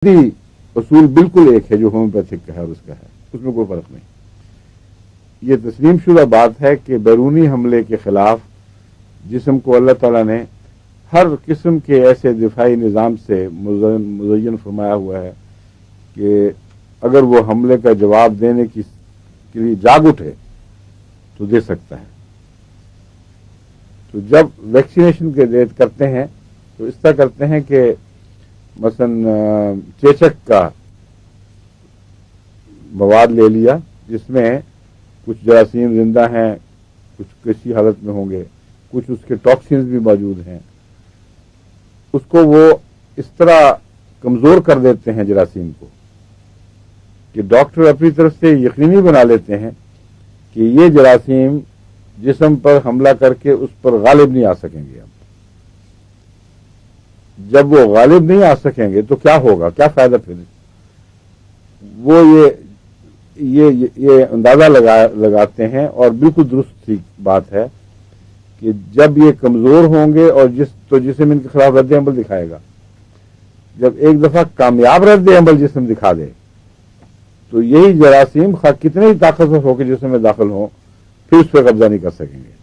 اصول بالکل ایک ہے جو ہومیوپیتھک کا ہے اور اس کا ہے، اس میں کوئی فرق نہیں۔ یہ تسلیم شدہ بات ہے کہ بیرونی حملے کے خلاف جسم کو اللہ تعالیٰ نے ہر قسم کے ایسے دفاعی نظام سے مزین فرمایا ہوا ہے کہ اگر وہ حملے کا جواب دینے کے لیے جاگ اٹھے تو دے سکتا ہے۔ تو جب ویکسینیشن کے کرتے ہیں تو اس طرح کرتے ہیں کہ مثلا چیچک کا مواد لے لیا جس میں کچھ جراثیم زندہ ہیں، کچھ کسی حالت میں ہوں گے، کچھ اس کے ٹاکسینز بھی موجود ہیں، اس کو وہ اس طرح کمزور کر دیتے ہیں جراثیم کو کہ ڈاکٹر اپنی طرف سے یقینی بنا لیتے ہیں کہ یہ جراثیم جسم پر حملہ کر کے اس پر غالب نہیں آ سکیں گے۔ جب وہ غالب نہیں آ سکیں گے تو کیا ہوگا، کیا فائدہ پھر؟ وہ یہ اندازہ لگاتے ہیں، اور بالکل درست بات ہے کہ جب یہ کمزور ہوں گے اور جسم ان کے خلاف رد عمل دکھائے گا، جب ایک دفعہ کامیاب رد عمل جسم دکھا دے تو یہی جراثیم خواہ کتنے ہی طاقتور ہو کے جسم میں داخل ہوں پھر اس پہ قبضہ نہیں کر سکیں گے۔